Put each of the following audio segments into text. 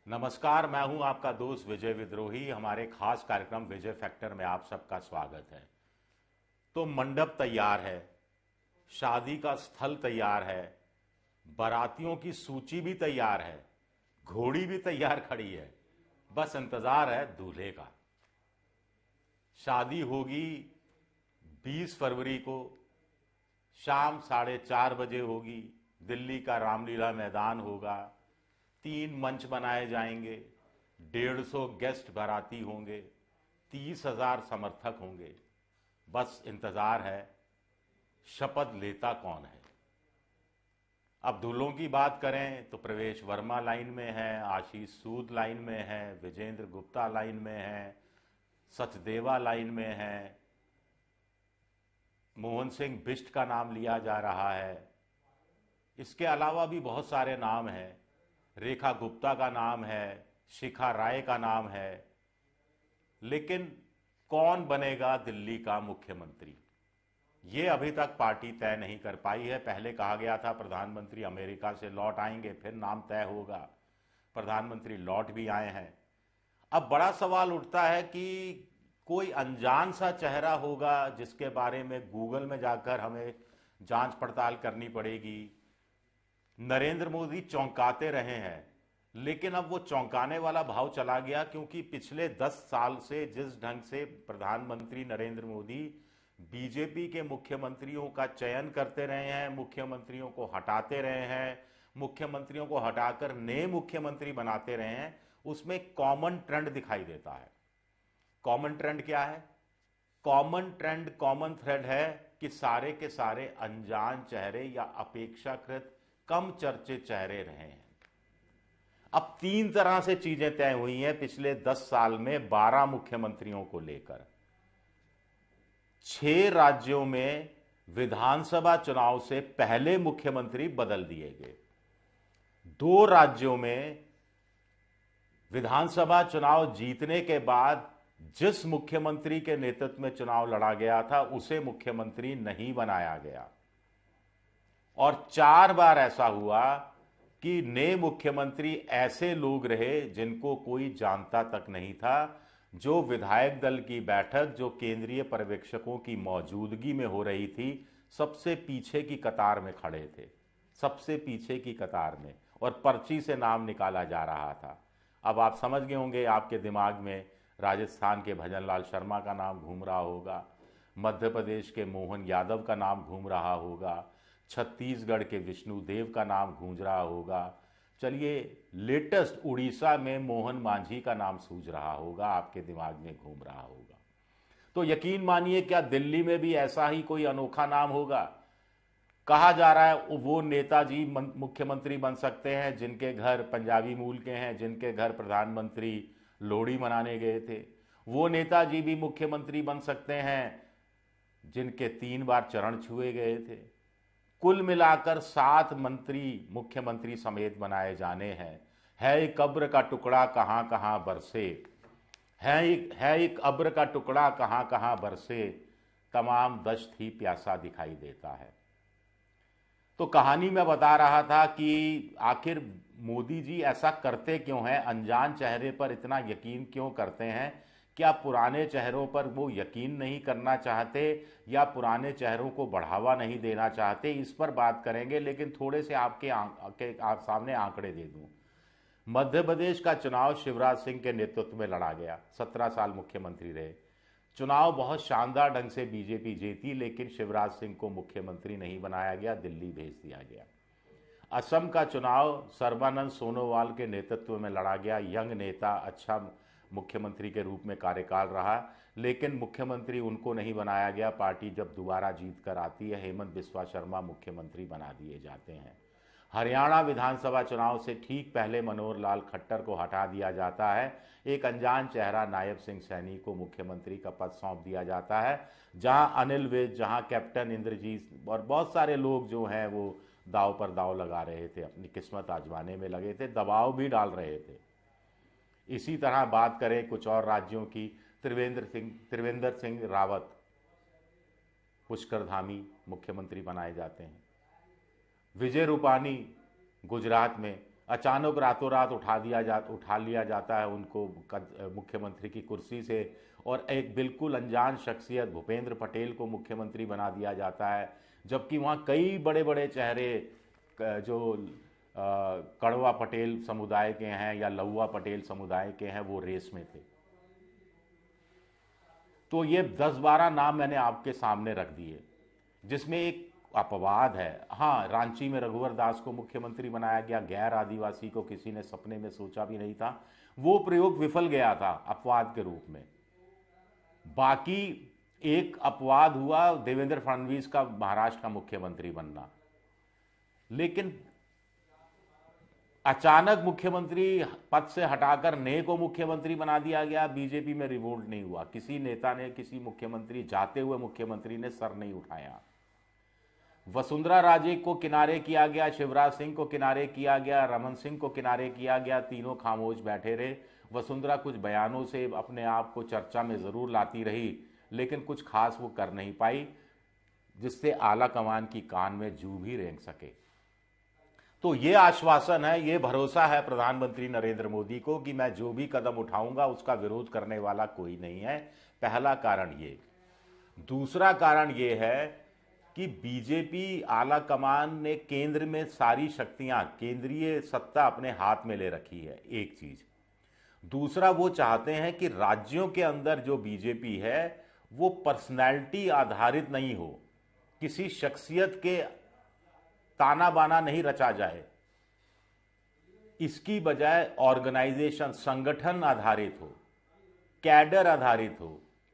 नमस्कार, मैं हूं आपका दोस्त विजय विद्रोही। हमारे खास कार्यक्रम विजय फैक्टर में आप सबका स्वागत है। तो मंडप तैयार है, शादी का स्थल तैयार है, बारातियों की सूची भी तैयार है, घोड़ी भी तैयार खड़ी है, बस इंतजार है दूल्हे का। शादी होगी 20 फरवरी को, शाम 4:30 बजे होगी। दिल्ली का रामलीला मैदान होगा। 3 मंच बनाए जाएंगे, 150 गेस्ट बाराती होंगे, 30,000 समर्थक होंगे। बस इंतजार है, शपथ लेता कौन है। अब दूल्हों की बात करें तो प्रवेश वर्मा लाइन में है, आशीष सूद लाइन में है, विजेंद्र गुप्ता लाइन में है, सचदेवा लाइन में है, मोहन सिंह बिष्ट का नाम लिया जा रहा है। इसके अलावा भी बहुत सारे नाम हैं। रेखा गुप्ता का नाम है, शिखा राय का नाम है। लेकिन कौन बनेगा दिल्ली का मुख्यमंत्री, ये अभी तक पार्टी तय नहीं कर पाई है। पहले कहा गया था प्रधानमंत्री अमेरिका से लौट आएंगे, फिर नाम तय होगा। प्रधानमंत्री लौट भी आए हैं। अब बड़ा सवाल उठता है कि कोई अनजान सा चेहरा होगा जिसके बारे में गूगल में जाकर हमें जांच पड़ताल करनी पड़ेगी। नरेंद्र मोदी चौंकाते रहे हैं, लेकिन अब वो चौंकाने वाला भाव चला गया, क्योंकि पिछले 10 साल से जिस ढंग से प्रधानमंत्री नरेंद्र मोदी बीजेपी के मुख्यमंत्रियों का चयन करते रहे हैं, मुख्यमंत्रियों को हटाते रहे हैं, मुख्यमंत्रियों को हटाकर नए मुख्यमंत्री बनाते रहे हैं, उसमें कॉमन ट्रेंड दिखाई देता है। कॉमन ट्रेंड क्या है? कॉमन ट्रेंड, कॉमन थ्रेड है कि सारे के सारे अनजान चेहरे या अपेक्षाकृत कम चर्चित चेहरे रहे हैं। अब 3 तरह से चीजें तय हुई हैं पिछले 10 साल में 12 मुख्यमंत्रियों को लेकर। 6 राज्यों में विधानसभा चुनाव से पहले मुख्यमंत्री बदल दिए गए। 2 राज्यों में विधानसभा चुनाव जीतने के बाद जिस मुख्यमंत्री के नेतृत्व में चुनाव लड़ा गया था उसे मुख्यमंत्री नहीं बनाया गया। और 4 बार ऐसा हुआ कि नए मुख्यमंत्री ऐसे लोग रहे जिनको कोई जानता तक नहीं था, जो विधायक दल की बैठक जो केंद्रीय पर्यवेक्षकों की मौजूदगी में हो रही थी, सबसे पीछे की कतार में खड़े थे, सबसे पीछे की कतार में, और पर्ची से नाम निकाला जा रहा था। अब आप समझ गए होंगे, आपके दिमाग में राजस्थान के भजनलाल शर्मा का नाम घूम रहा होगा, मध्य प्रदेश के मोहन यादव का नाम घूम रहा होगा, छत्तीसगढ़ के विष्णुदेव का नाम गूंज रहा होगा। चलिए, लेटेस्ट उड़ीसा में मोहन मांझी का नाम सूझ रहा होगा, आपके दिमाग में घूम रहा होगा। तो यकीन मानिए, क्या दिल्ली में भी ऐसा ही कोई अनोखा नाम होगा? कहा जा रहा है वो नेताजी मुख्यमंत्री बन सकते हैं जिनके घर पंजाबी मूल के हैं, जिनके घर प्रधानमंत्री लोहड़ी मनाने गए थे। वो नेताजी भी मुख्यमंत्री बन सकते हैं जिनके 3 बार चरण छुए गए थे। कुल मिलाकर 7 मंत्री मुख्यमंत्री समेत बनाए जाने हैं। है एक अब्र का टुकड़ा कहां कहां बरसे, है एक अब्र का टुकड़ा कहां कहां बरसे, तमाम दश्त ही प्यासा दिखाई देता है। तो कहानी में बता रहा था कि आखिर मोदी जी ऐसा करते क्यों हैं, अनजान चेहरे पर इतना यकीन क्यों करते हैं? क्या पुराने चेहरों पर वो यकीन नहीं करना चाहते, या पुराने चेहरों को बढ़ावा नहीं देना चाहते? इस पर बात करेंगे, लेकिन थोड़े से आप सामने आंकड़े दे दूं। मध्य प्रदेश का चुनाव शिवराज सिंह के नेतृत्व में लड़ा गया, 17 साल मुख्यमंत्री रहे। चुनाव बहुत शानदार ढंग से बीजेपी जीती, लेकिन शिवराज सिंह को मुख्यमंत्री नहीं बनाया गया, दिल्ली भेज दिया गया। असम का चुनाव सर्बानंद सोनोवाल के नेतृत्व में लड़ा गया। यंग नेता, अच्छा मुख्यमंत्री के रूप में कार्यकाल रहा, लेकिन मुख्यमंत्री उनको नहीं बनाया गया। पार्टी जब दोबारा जीत कर आती है, हेमंत बिस्वा शर्मा मुख्यमंत्री बना दिए जाते हैं। हरियाणा विधानसभा चुनाव से ठीक पहले मनोहर लाल खट्टर को हटा दिया जाता है। एक अनजान चेहरा नायब सिंह सैनी को मुख्यमंत्री का पद सौंप दिया जाता है, जहां अनिल विज, जहां कैप्टन इंद्रजीत और बहुत सारे लोग जो हैं वो दाव पर दाव लगा रहे थे, अपनी किस्मत आजमाने में लगे थे, दबाव भी डाल रहे थे। इसी तरह बात करें कुछ और राज्यों की, त्रिवेंद्र सिंह रावत पुष्कर धामी मुख्यमंत्री बनाए जाते हैं। विजय रूपानी गुजरात में अचानक रातों रात उठा लिया जाता है उनको मुख्यमंत्री की कुर्सी से, और एक बिल्कुल अनजान शख्सियत भूपेंद्र पटेल को मुख्यमंत्री बना दिया जाता है, जबकि वहाँ कई बड़े बड़े चेहरे जो कड़वा पटेल समुदाय के हैं या लहुआ पटेल समुदाय के हैं वो रेस में थे। तो ये 10-12 नाम मैंने आपके सामने रख दिए, जिसमें एक अपवाद है। हाँ, रांची में रघुवर दास को मुख्यमंत्री बनाया गया, गैर आदिवासी को किसी ने सपने में सोचा भी नहीं था, वो प्रयोग विफल गया था अपवाद के रूप में। बाकी एक अपवाद हुआ देवेंद्र फडणवीस का महाराष्ट्र का मुख्यमंत्री बनना, लेकिन अचानक मुख्यमंत्री पद से हटाकर नए को मुख्यमंत्री बना दिया गया। बीजेपी में रिवोल्ट नहीं हुआ, किसी नेता ने, किसी मुख्यमंत्री, जाते हुए मुख्यमंत्री ने सर नहीं उठाया। वसुंधरा राजे को किनारे किया गया, शिवराज सिंह को किनारे किया गया, रमन सिंह को किनारे किया गया, तीनों खामोश बैठे रहे। वसुंधरा कुछ बयानों से अपने आप को चर्चा में जरूर लाती रही, लेकिन कुछ खास वो कर नहीं पाई जिससे आला कमान की कान में जू भी रेंग सके। तो ये आश्वासन है, ये भरोसा है प्रधानमंत्री नरेंद्र मोदी को कि मैं जो भी कदम उठाऊंगा उसका विरोध करने वाला कोई नहीं है। पहला कारण ये। दूसरा कारण ये है कि बीजेपी आला कमान ने केंद्र में सारी शक्तियां, केंद्रीय सत्ता अपने हाथ में ले रखी है, एक चीज। दूसरा, वो चाहते हैं कि राज्यों के अंदर जो बीजेपी है वो पर्सनैलिटी आधारित नहीं हो, किसी शख्सियत के ताना बाना नहीं रचा जाए, इसकी बजाय ऑर्गेनाइजेशन, संगठन आधारित हो, कैडर आधारित हो,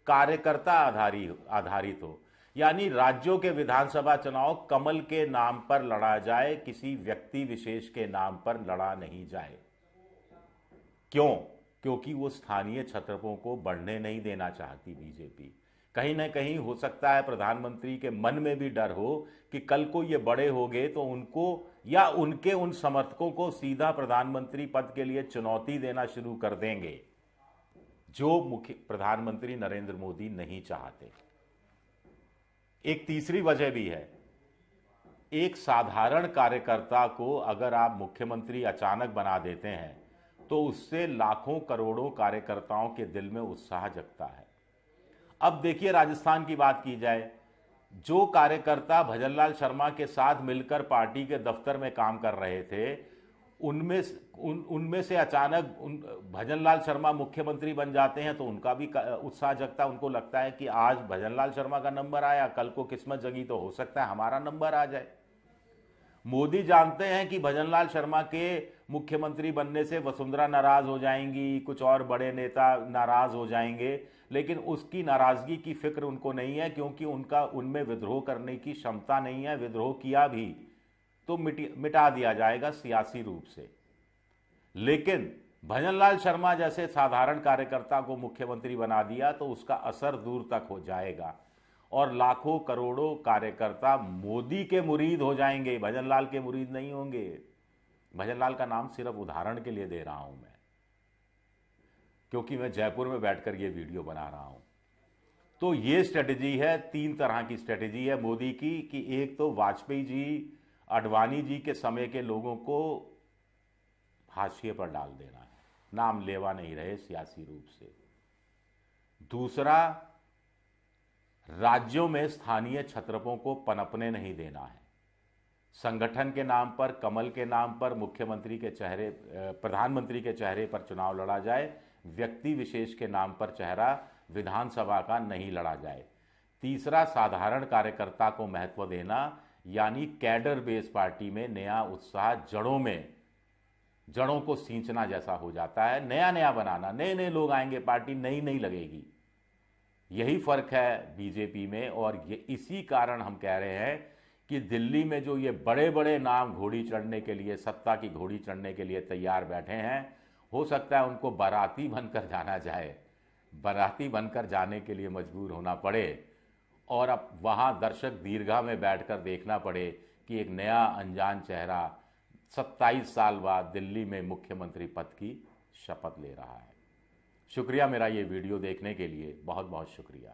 कार्यकर्ता आधारित हो। यानी राज्यों के विधानसभा चुनाव कमल के नाम पर लड़ा जाए, किसी व्यक्ति विशेष के नाम पर लड़ा नहीं जाए। क्यों? क्योंकि वो स्थानीय छत्रपों को बढ़ने नहीं देना चाहती बीजेपी। कहीं ना कहीं हो सकता है प्रधानमंत्री के मन में भी डर हो कि कल को ये बड़े हो गए तो उनको या उनके उन समर्थकों को सीधा प्रधानमंत्री पद के लिए चुनौती देना शुरू कर देंगे, जो मुख्य प्रधानमंत्री नरेंद्र मोदी नहीं चाहते। एक तीसरी वजह भी है। एक साधारण कार्यकर्ता को अगर आप मुख्यमंत्री अचानक बना देते हैं तो उससे लाखों करोड़ों कार्यकर्ताओं के दिल में उत्साह जगता है। अब देखिए, राजस्थान की बात की जाए, जो कार्यकर्ता भजनलाल शर्मा के साथ मिलकर पार्टी के दफ्तर में काम कर रहे थे, उनमें से अचानक भजनलाल शर्मा मुख्यमंत्री बन जाते हैं तो उनका भी उत्साह जगता। उनको लगता है कि आज भजनलाल शर्मा का नंबर आया, कल को किस्मत जगी तो हो सकता है हमारा नंबर आ जाए। मोदी जानते हैं कि भजनलाल शर्मा के मुख्यमंत्री बनने से वसुंधरा नाराज हो जाएंगी, कुछ और बड़े नेता नाराज हो जाएंगे, लेकिन उसकी नाराजगी की फिक्र उनको नहीं है, क्योंकि उनमें विद्रोह करने की क्षमता नहीं है। विद्रोह किया भी तो मिटा दिया जाएगा सियासी रूप से। लेकिन भजनलाल शर्मा जैसे साधारण कार्यकर्ता को मुख्यमंत्री बना दिया तो उसका असर दूर तक हो जाएगा और लाखों करोड़ों कार्यकर्ता मोदी के मुरीद हो जाएंगे, भजनलाल के मुरीद नहीं होंगे। भजनलाल का नाम सिर्फ उदाहरण के लिए दे रहा हूं मैं, क्योंकि मैं जयपुर में बैठकर ये वीडियो बना रहा हूं। तो ये स्ट्रेटजी है, 3 तरह की स्ट्रेटजी है मोदी की, कि एक तो वाजपेयी जी, आडवाणी जी के समय के लोगों को हाशिए पर डाल देना है, नाम लेवा नहीं रहे सियासी रूप से। दूसरा, राज्यों में स्थानीय छत्रपों को पनपने नहीं देना है। संगठन के नाम पर, कमल के नाम पर मुख्यमंत्री के चेहरे, प्रधानमंत्री के चेहरे पर चुनाव लड़ा जाए, व्यक्ति विशेष के नाम पर चेहरा विधानसभा का नहीं लड़ा जाए। तीसरा, साधारण कार्यकर्ता को महत्व देना, यानी कैडर बेस पार्टी में नया उत्साह, जड़ों को सींचना जैसा हो जाता है, नया नया बनाना, नए नए लोग आएंगे, पार्टी नई नई लगेगी। यही फर्क है बीजेपी में। और ये इसी कारण हम कह रहे हैं कि दिल्ली में जो ये बड़े बड़े नाम घोड़ी चढ़ने के लिए, सत्ता की घोड़ी चढ़ने के लिए तैयार बैठे हैं, हो सकता है उनको बाराती बनकर जाना जाए, बाराती बनकर जाने के लिए मजबूर होना पड़े और अब वहाँ दर्शक दीर्घा में बैठकर देखना पड़े कि एक नया अनजान चेहरा 27 साल बाद दिल्ली में मुख्यमंत्री पद की शपथ ले रहा है। शुक्रिया मेरा ये वीडियो देखने के लिए, बहुत बहुत शुक्रिया।